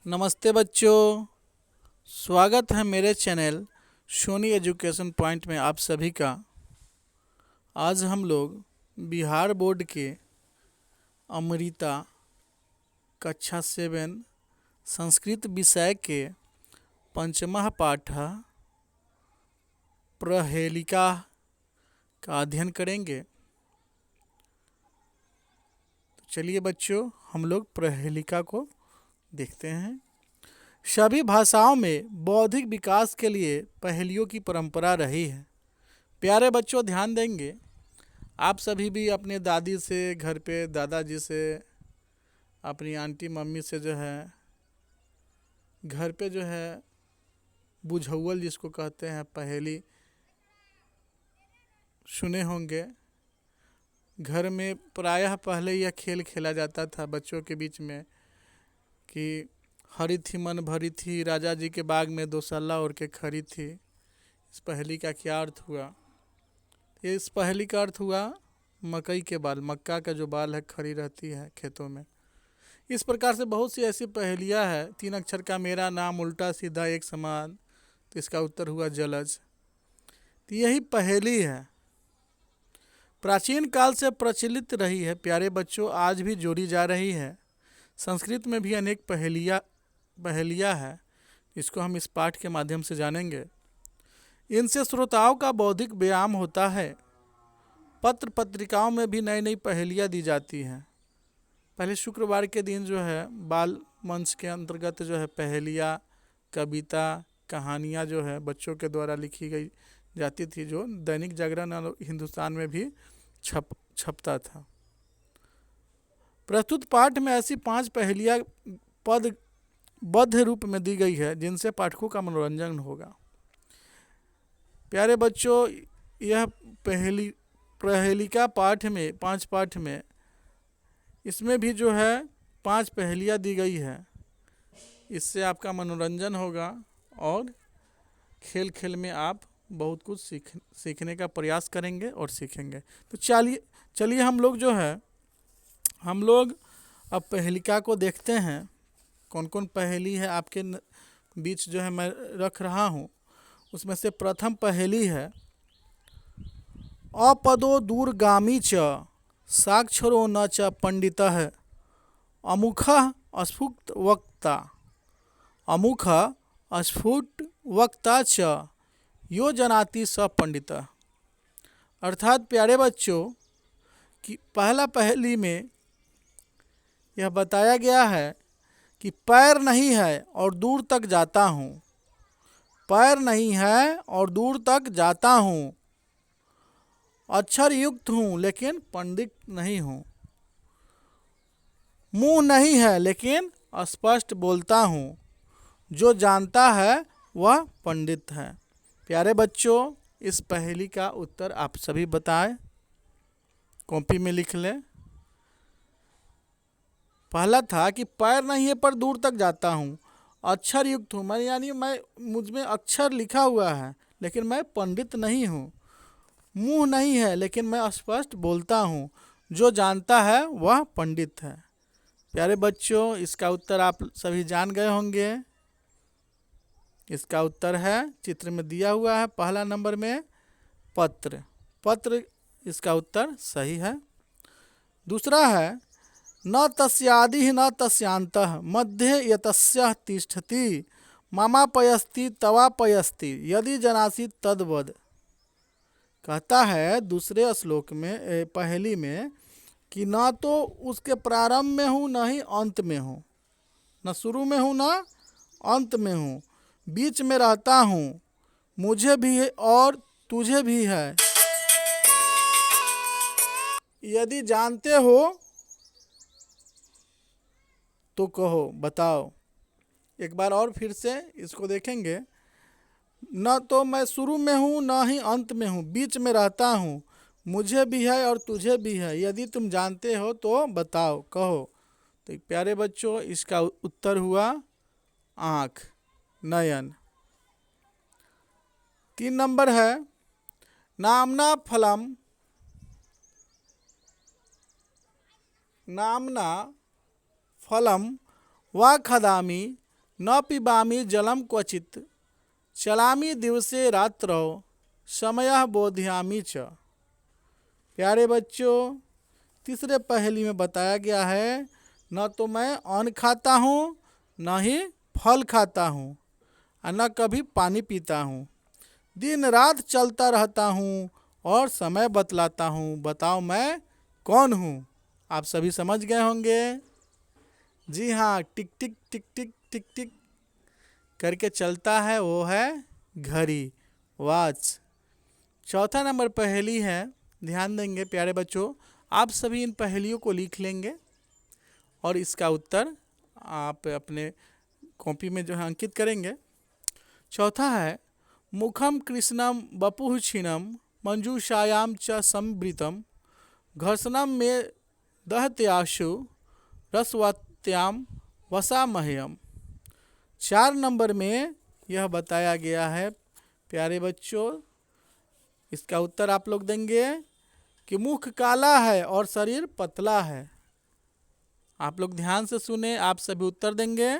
नमस्ते बच्चों, स्वागत है मेरे चैनल सोनी एजुकेशन पॉइंट में आप सभी का। आज हम लोग बिहार बोर्ड के अमृता कक्षा 7 संस्कृत विषय के पंचमः पाठ प्रहेलिका का अध्ययन करेंगे। तो चलिए बच्चों, हम लोग प्रहेलिका को देखते हैं। सभी भाषाओं में बौद्धिक विकास के लिए पहेलियों की परंपरा रही है। प्यारे बच्चों, ध्यान देंगे, आप सभी भी अपने दादी से, घर पे दादाजी से, अपनी आंटी मम्मी से जो है घर पे जो है बुझौल जिसको कहते हैं पहेली सुने होंगे। घर में प्रायः पहले यह खेल खेला जाता था बच्चों के बीच में कि हरी थी मन भरी थी, राजा जी के बाग में दोसल्ला ओढ़ के खड़ी थी। इस पहेली का क्या अर्थ हुआ? इस पहेली का अर्थ हुआ मकई के बाल, मक्का का जो बाल है खड़ी रहती है खेतों में। इस प्रकार से बहुत सी ऐसी पहेलियां है। 3 अक्षर का मेरा नाम उल्टा सीधा एक समान, तो इसका उत्तर हुआ जलज। तो यही पहेली है, प्राचीन काल से प्रचलित रही है। प्यारे बच्चों, आज भी जोड़ी जा रही है। संस्कृत में भी अनेक पहेलियाँ है, इसको हम इस पाठ के माध्यम से जानेंगे। इनसे श्रोताओं का बौद्धिक व्यायाम होता है। पत्र पत्रिकाओं में भी नई नई पहेलियाँ दी जाती हैं। पहले शुक्रवार के दिन जो है बाल मंच के अंतर्गत जो है पहेलियाँ, कविता, कहानियाँ जो है बच्चों के द्वारा लिखी गई जाती थी, जो दैनिक जागरण और हिंदुस्तान में भी छपता था। प्रस्तुत पाठ में ऐसी 5 पहेलियाँ पदबद्ध रूप में दी गई है जिनसे पाठकों का मनोरंजन होगा। प्यारे बच्चों, यह पहेलिका पाठ में 5 पाठ में इसमें भी जो है 5 पहेलियाँ दी गई है। इससे आपका मनोरंजन होगा और खेल खेल में आप बहुत कुछ सीखने का प्रयास करेंगे और सीखेंगे। तो चलिए हम लोग अब पहेलिका को देखते हैं। कौन कौन पहेली है आपके बीच जो है मैं रख रहा हूँ। उसमें से प्रथम पहेली है, अपदो दूरगामी च साक्षरो न च पंडितः अमुखः अस्फुट वक्ता, अमुखः अस्फुट वक्ता च यो जनाति स पंडितः। अर्थात प्यारे बच्चों कि पहला पहेली में यह बताया गया है कि पैर नहीं है और दूर तक जाता हूँ, पैर नहीं है और दूर तक जाता हूँ, अक्षर युक्त हूँ लेकिन पंडित नहीं हूँ, मुंह नहीं है लेकिन स्पष्ट बोलता हूँ, जो जानता है वह पंडित है। प्यारे बच्चों, इस पहेली का उत्तर आप सभी बताएं, कॉपी में लिख लें। पहला था कि पैर नहीं है पर दूर तक जाता हूँ, अक्षर युक्त हूँ, मैं यानी मुझ में अक्षर लिखा हुआ है लेकिन मैं पंडित नहीं हूँ, मुंह नहीं है लेकिन मैं स्पष्ट बोलता हूँ, जो जानता है वह पंडित है। प्यारे बच्चों, इसका उत्तर आप सभी जान गए होंगे। इसका उत्तर है, चित्र में दिया हुआ है, पहला नंबर में पत्र इसका उत्तर सही है। दूसरा है, न तस्यादि न तस्यांतः मध्ये यतस्यः तिष्ठति ममापयस्ति तवापयस्ति यदि जनासि तद्वद। कहता है दूसरे श्लोक में पहेली में कि न तो उसके प्रारंभ में हूँ न ही अंत में हूँ, न शुरू में हूँ न अंत में हूँ, बीच में रहता हूँ, मुझे भी है और तुझे भी है, यदि जानते हो तो कहो, बताओ। एक बार और फिर से इसको देखेंगे। न तो मैं शुरू में हूँ न ही अंत में हूँ, बीच में रहता हूँ, मुझे भी है और तुझे भी है, यदि तुम जानते हो तो बताओ, कहो। तो प्यारे बच्चों, इसका उत्तर हुआ आँख, नयन। 3 नंबर है, नामना फलम वा खदामि न पिबामि जलम क्वचित चलामि दिवसे रात्रौ समयः बोधयामि च। प्यारे बच्चों, तीसरे पहेली में बताया गया है न तो मैं अन्न खाता हूँ न ही फल खाता हूँ और न कभी पानी पीता हूँ, दिन रात चलता रहता हूँ और समय बतलाता हूँ, बताओ मैं कौन हूँ। आप सभी समझ गए होंगे। जी हाँ, टिक टिक टिक टिक टिक टिक करके चलता है, वो है घड़ी, वॉच। चौथा नंबर पहेली है, ध्यान देंगे प्यारे बच्चों। आप सभी इन पहेलियों को लिख लेंगे और इसका उत्तर आप अपने कॉपी में जो है अंकित करेंगे। चौथा है, मुखम कृष्णम बपुः क्षीणम मंजूषायाम च संवृतम घर्षणम में दहत्याशु रसवत्याम वसामह्यम। 4 नंबर में यह बताया गया है प्यारे बच्चों, इसका उत्तर आप लोग देंगे कि मुख काला है और शरीर पतला है। आप लोग ध्यान से सुने, आप सभी उत्तर देंगे।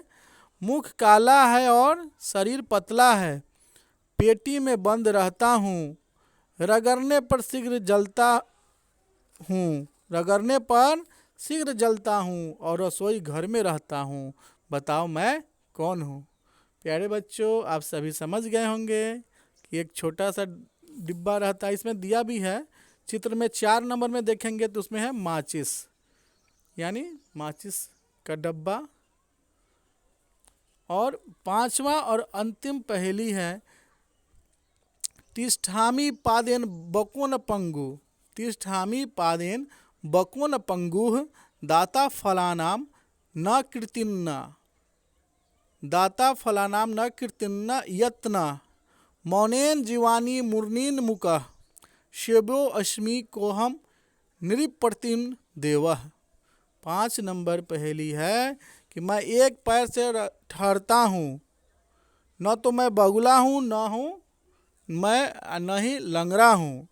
मुख काला है और शरीर पतला है, पेटी में बंद रहता हूँ, रगड़ने पर शीघ्र जलता हूँ, रगड़ने पर शीघ्र जलता हूँ और रसोई घर में रहता हूँ, बताओ मैं कौन हूँ। प्यारे बच्चों, आप सभी समझ गए होंगे कि एक छोटा सा डिब्बा रहता है, इसमें दिया भी है। चित्र में 4 नंबर में देखेंगे तो उसमें है माचिस, यानी माचिस का डब्बा। और 5वां और अंतिम पहेली है, तिष्ठामि पादेन बकोन पंगु, तिष्ठामि पादेन बकोन पंगुः दाता फलानाम न कृतिन्ना, दाता फलानाम न कृतिन्ना यत्ना मौनेन जीवानी मुर्नीन मुकः शेबो अस्मि कोहम नृप्रतिम देवः। 5 नंबर पहेली है कि मैं एक पैर से ठहरता हूँ, न तो मैं बगुला हूँ न ही लंगड़ा हूँ।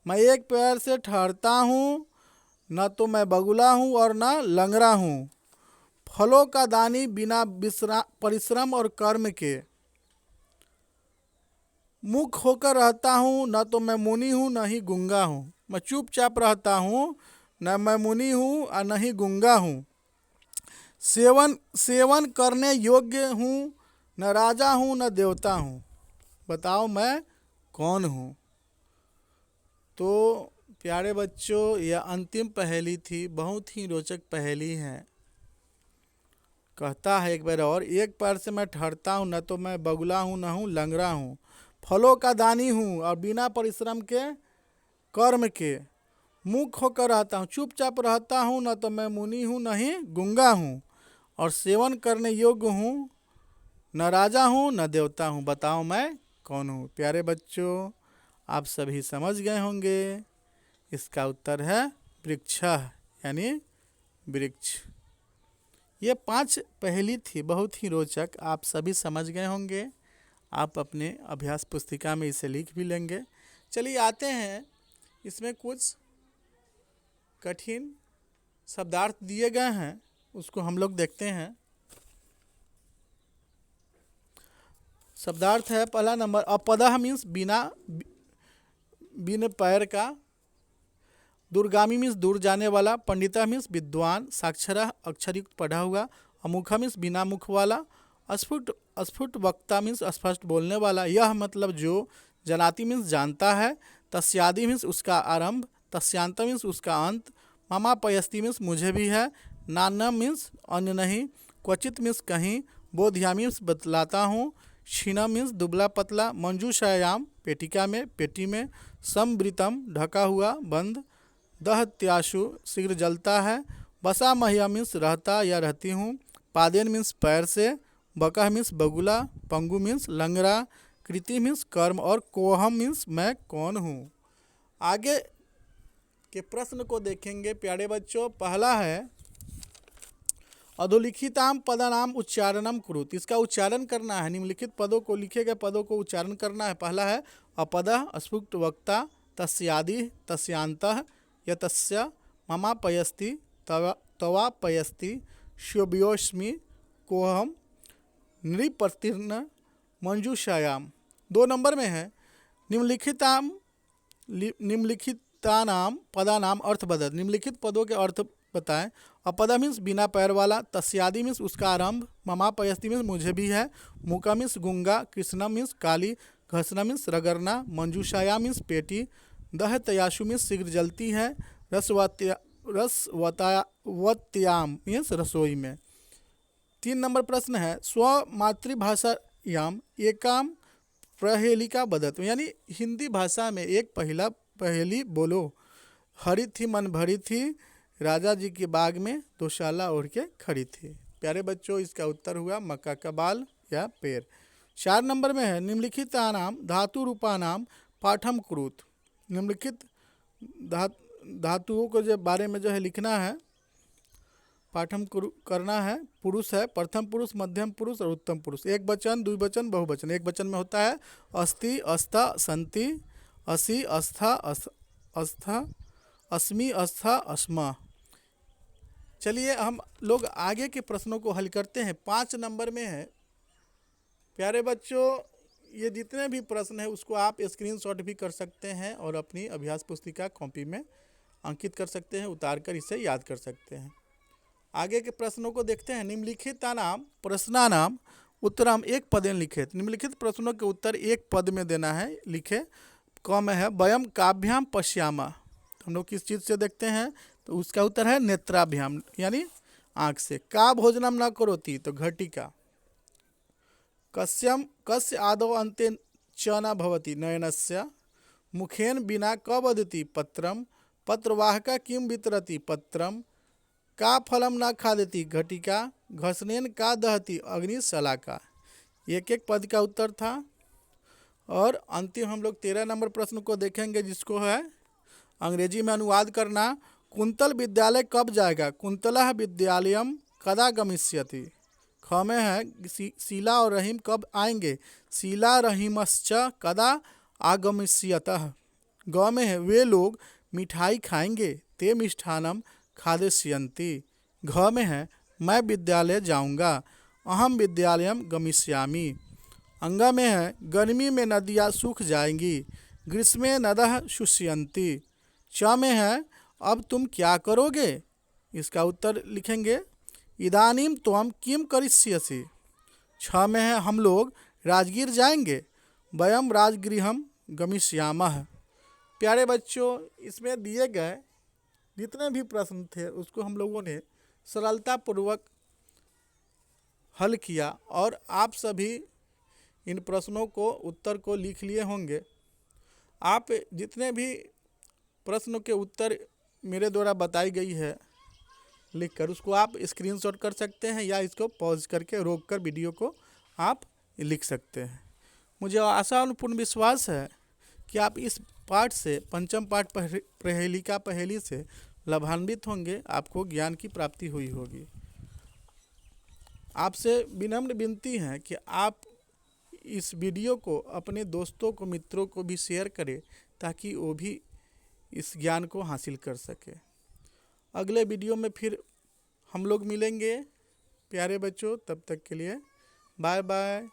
मैं एक पैर से ठहरता हूँ, न तो मैं बगुला हूँ और न लंगड़ा हूँ। फलों का दानी बिना परिश्रम और कर्म के, मुख होकर रहता हूँ, न तो मैं मुनि हूँ न ही गूंगा हूँ। मैं चुपचाप रहता हूँ, न मैं मुनि हूँ और न ही गूंगा हूँ। सेवन करने योग्य हूँ, न राजा हूँ न देवता हूँ, बताओ मैं कौन हूँ। तो प्यारे बच्चों, यह अंतिम पहेली थी, बहुत ही रोचक पहेली है। कहता है एक बार और, एक पैर से मैं ठहरता हूँ, न तो मैं बगुला हूँ न हूँ लंगड़ा हूँ, फलों का दानी हूँ और बिना परिश्रम के कर्म के, मुख होकर रहता हूँ, चुपचाप रहता हूँ, न तो मैं मुनि हूँ न ही गूंगा हूँ, और सेवन करने योग्य हूँ, न राजा हूँ न देवता हूँ, बताओ मैं कौन हूँ। प्यारे बच्चों, आप सभी समझ गए होंगे, इसका उत्तर है वृक्ष, यानी वृक्ष। ये 5 पहेली थी, बहुत ही रोचक, आप सभी समझ गए होंगे। आप अपने अभ्यास पुस्तिका में इसे लिख भी लेंगे। चलिए आते हैं, इसमें कुछ कठिन शब्दार्थ दिए गए हैं, उसको हम लोग देखते हैं। शब्दार्थ है पहला नंबर, अपदः मीन्स बिन पैर का, दूरगामी मीन्स दूर जाने वाला, पंडिता मीन्स विद्वान, साक्षरः अक्षरयुक्त पढ़ा हुआ, अमुखा मीन्स बिना मुख वाला, अस्फुट वक्ता मीन्स स्पष्ट बोलने वाला, यह मतलब जो, जनाति मीन्स जानता है, तस्यादि मीन्स उसका आरंभ, तस्यांत मीन्स उसका अंत, ममा पयस्ति मीन्स मुझे भी है, नान्य मीन्स अन्य नहीं, क्वचित मीन्स कहीं, बोधयामी मीन्स बतलाता हूँ, क्षीणम मीन्स दुबला पतला, मंजूषायाम पेटिका में, पेटी में, समवृतम ढका हुआ बंद, दहत्याशु शीघ्र जलता है, बसा महिया मीन्स रहता या रहती हूँ, पादेन मीन्स पैर से, बकह मीन्स बगुला, पंगु मीन्स लंगड़ा, कृति मीन्स कर्म, और कोहम मीन्स मैं कौन हूँ। आगे के प्रश्न को देखेंगे प्यारे बच्चों। पहला है, अधोलिखिताम पदानाम उच्चारणम कुरुत, इसका उच्चारण करना है, निम्नलिखित पदों को, लिखे गए पदों को उच्चारण करना है। पहला है अपदः अस्फुट वक्ता, तस्यादि तस्यांतः, यतस्य ममा पयस्ति तवा पयस्ति, श्योब्योस्मि कोहम नृपतीर्ण मंजूषायाम। 2 नंबर में है निम्नलिखितानाम पदानाम अर्थ बदल। निम्नलिखित पदों के अर्थ बताएं। अपदा मीन्स बिना पैर वाला, तस्यादि मीन्स उसका आरंभ, ममा पयस्ती मीन्स मुझे भी है, मुका मीन्स गूंगा, कृष्णा मीन्स काली, घसना मीन्स रगड़ना, मंजूषाया मीन्स पेटी, दह तयाशु मीन्स शीघ्र जलती है, रसवत्याम मीन्स रसोई में। 3 नंबर प्रश्न है स्व मातृभाषायाम एकाम प्रहेलिका बदत, यानी हिंदी भाषा में एक पहेली बोलो। हरी थी मन भरी थी, राजा जी के बाग में दोशाला ओढ़ के खड़ी थी। प्यारे बच्चों, इसका उत्तर हुआ मक्का का बाल या पेड़। 4 नंबर में है निम्नलिखित नाम धातु रूपा नाम पाठम कुरुत। निम्नलिखित धातुओं को जो बारे में जो है लिखना है, पाठम करना है। पुरुष है प्रथम पुरुष, मध्यम पुरुष और उत्तम पुरुष। एक वचन, द्विवचन, बहुवचन। एक वचन में होता है अस्ति, अस्था, संति, असि, अस्था, अस्था, अस्मि, अस्था, अस्मा। चलिए हम लोग आगे के प्रश्नों को हल करते हैं। 5 नंबर में है प्यारे बच्चों, ये जितने भी प्रश्न हैं उसको आप स्क्रीनशॉट भी कर सकते हैं और अपनी अभ्यास पुस्तिका कॉपी में अंकित कर सकते हैं, उतार कर इसे याद कर सकते हैं। आगे के प्रश्नों को देखते हैं। निम्नलिखितानाम प्रश्नानाम उत्तरम एक पदेन लिखित। निम्नलिखित प्रश्नों के उत्तर एक पद में देना है, लिखे। क में है वयम काभ्याम पश्यामा, हम लोग किस चीज़ से देखते हैं, तो उसका उत्तर है नेत्राभ्याम यानी आँख से। का भोजनम न करोति, तो घटिका। कस्य आदौ अन्ते च न भवति, नयनस्य। मुखेन बिना क वदति, पत्रम। पत्रवाहका किम वितरति, पत्रम। का फलम न खादति, घटिका। घसनेन का दहति, अग्निशलाका। एक एक पद का उत्तर था। और अंतिम हम लोग 13 नंबर प्रश्न को देखेंगे, जिसको है अंग्रेजी में अनुवाद करना। कुंतल विद्यालय कब जाएगा, कुंतलः विद्यालयम कदा गमिष्यति। ख में है शीला और रहीम कब आएंगे, शीला रहीमश्च कदा आगमिष्यतः। ग में है वे लोग मिठाई खाएंगे, ते मिष्ठानम खादिष्यन्ति। घ में है मैं विद्यालय जाऊंगा, अहम विद्यालयम गमिष्यामि। अंग में है गर्मी में नदियाँ सूख जाएंगी, ग्रीष्मे नदः शुष्यन्ति। च में है अब तुम क्या करोगे, इसका उत्तर लिखेंगे इदानीम त्वम किम करिष्यसि। छ में है हम लोग राजगीर जाएंगे, वयम राजगृहम गमिष्यामः। प्यारे बच्चों, इसमें दिए गए जितने भी प्रश्न थे उसको हम लोगों ने सरलतापूर्वक हल किया और आप सभी इन प्रश्नों को उत्तर को लिख लिए होंगे। आप जितने भी प्रश्नों के उत्तर मेरे द्वारा बताई गई है लिखकर, उसको आप स्क्रीनशॉट कर सकते हैं या इसको पॉज करके रोक कर वीडियो को आप लिख सकते हैं। मुझे आशा और पूर्ण विश्वास है कि आप इस पाठ से, पंचम पाठ प्रहेलिका पहेली से लाभान्वित होंगे, आपको ज्ञान की प्राप्ति हुई होगी। आपसे विनम्र विनती है कि आप इस वीडियो को अपने दोस्तों को, मित्रों को भी शेयर करें ताकि वो भी इस ज्ञान को हासिल कर सके। अगले वीडियो में फिर हम लोग मिलेंगे प्यारे बच्चों, तब तक के लिए बाय बाय।